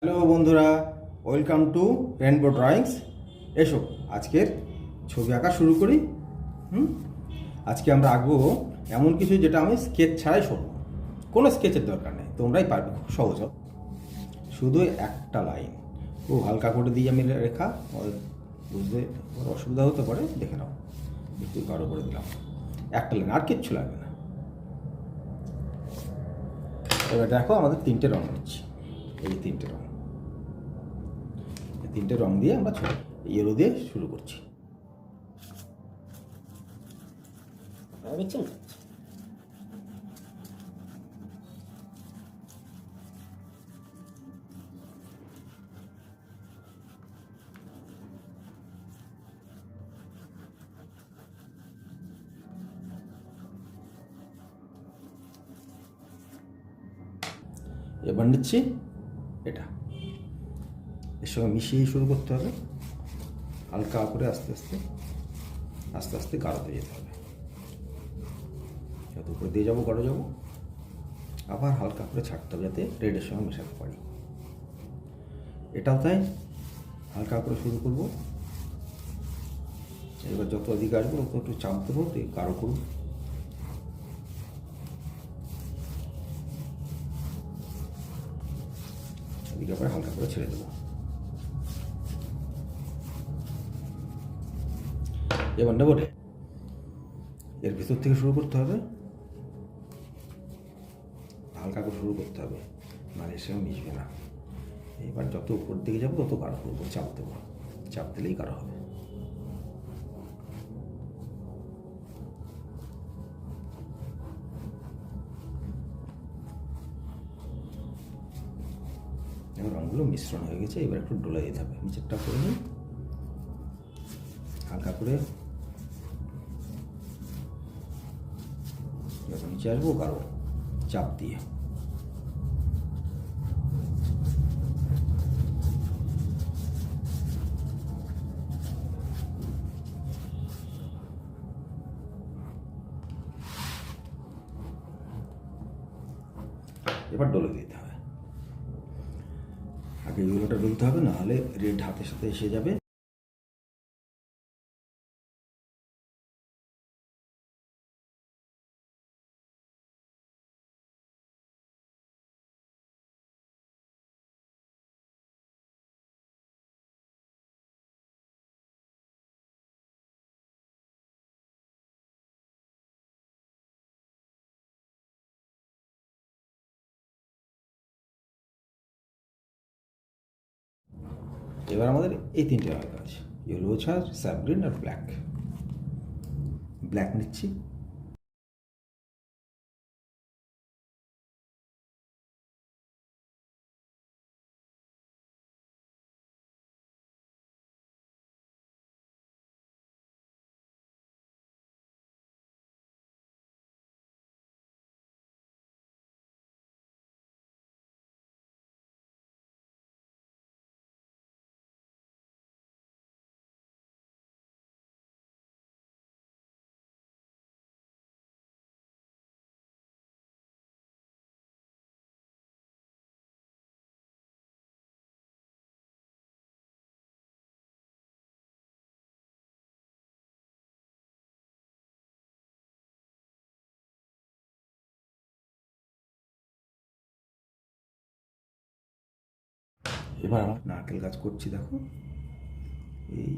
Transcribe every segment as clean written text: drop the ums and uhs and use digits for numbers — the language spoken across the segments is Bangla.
হ্যালো বন্ধুরা, ওয়েলকাম টু রেনবো ড্রয়িংস। এসো আজকের ছবি আঁকা শুরু করি। আজকে আমরা আঁকবো এমন কিছু যেটা আমি স্কেচ ছাড়াই শুরু, কোনো স্কেচের দরকার নেই, তোমরাই পারবে, খুব সহজ হোক। শুধু একটা লাইন খুব হালকা করে দিই আমি রেখা, বুঝতে অসুবিধা হতে পারে, দেখে নাও, একটু গাঢ় করে দিলাম, একটা লাইন, আর কিচ্ছু লাগবে না। এবার দেখো আমাদের তিনটে রঙ নিচ্ছি, এই তিনটে রঙ, তিনটে রং দিয়ে আমরা ইয়েলো দিয়ে শুরু করছি। এবার নিচ্ছি এটা, এর সঙ্গে মিশিয়ে শুরু করতে হবে, হালকা করে আস্তে আস্তে আস্তে আস্তে গাঢ় হয়ে যেতে হবে। যত উপরে দিয়ে যাবো গাঢ় যাবো, আবার হালকা করে ছাড়তে হবে যাতে রেডের সঙ্গে মেশাতে পারি। এটাও তাই, হালকা করে শুরু করব, এবার যত অধিক আসবো তত একটু চাপ দেবো, গাঢ় করব। এদিকে পরে হালকা করে ছেড়ে দেবো। এবার নেবো, এর ভিতর থেকে শুরু করতে হবে, হালকা করে শুরু করতে হবে, মানে এর সঙ্গে মিশবে না। এবার যত উপর দিকে যাবো তত গাঢ় করবো, চাপ দেবো, চাপ দিলেই গাঢ় হবে। এবার রঙগুলো মিশ্রণ হয়ে গেছে, এবার একটু ডোলা দিতে হবে, নিচেরটা করে নিই, হালকা করে যখন নিচে আসবো গাঢ় চাপ দিয়ে। এবার ডলে দিতে হবে, আগে ইয়েলোটা ডলতে হবে, নাহলে রেড হাতের সাথে এসে যাবে। এবার আমাদের এই তিনটে রঙের কাজ, ইয়েলো ছাড়, স্যাপ গ্রিন আর ব্ল্যাক। ব্ল্যাক নিচ্ছি, এবার আমার নারকেল গাছ করছি, দেখো এই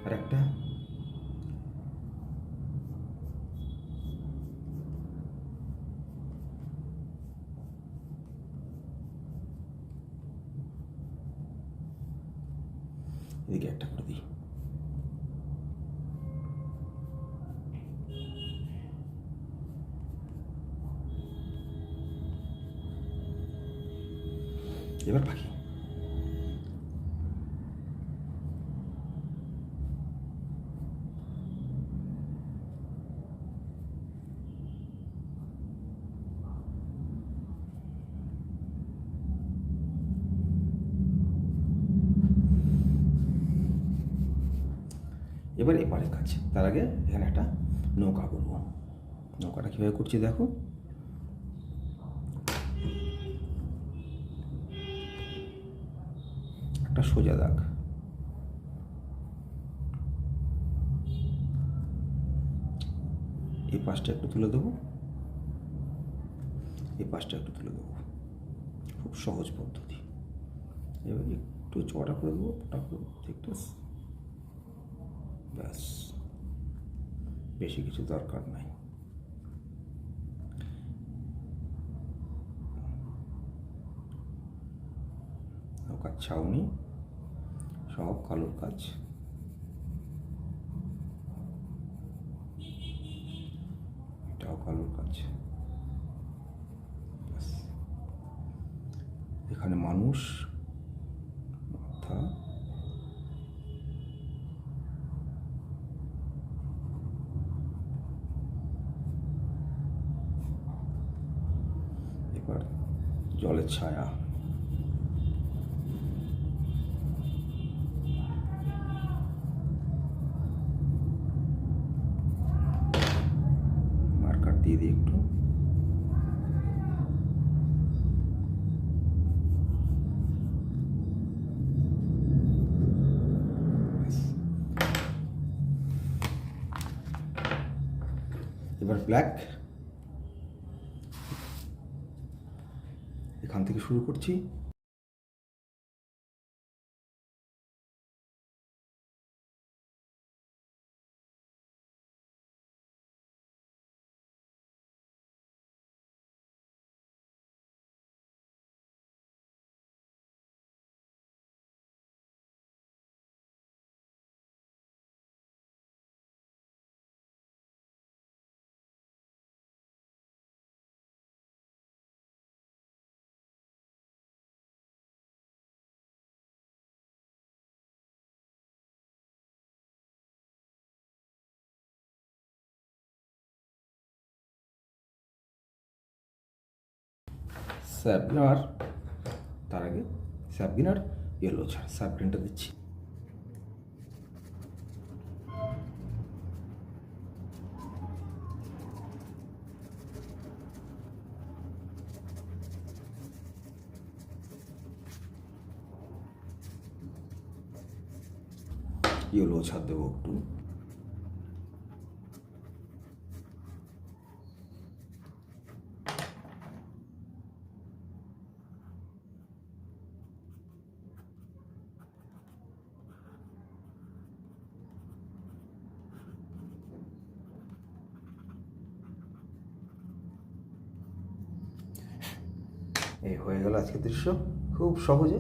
আর একটা, এদিকে একটা করে দিই। এবার পাখি, এবার এপারে কাজ। তার আগে এখানে একটা নৌকা করব। নৌকাটা কীভাবে করছি দেখো। একটা সোজা দাগ, এই পাশটা একটু তুলে দেবো, এই পাশটা একটু তুলে দেবো। খুব সহজ পদ্ধতি। এবার একটু চড়া করে দেবো, ফোটা করে দেবো, ঠিক আছে? ব্যাস, বেশি কিছু দরকার নাই। নৌকার ছাউনি সব কালোর কাজ। এটাও কালোর কাজ। এখানে মানুষ, মাথা, এবার জলের ছায়া। মার্কার দিয়ে দিই একটু। এবার ব্ল্যাক, এখান থেকে শুরু করছি। স্যাবনার, তার আগে স্যাবগিনার ইয়েলো ছাড়, স্যাবগ্রিনটা দিচ্ছি। ইয়েলো ছাড় দেবো একটু। এই হয়ে গেল আজকের দৃশ্য, খুব সহজে।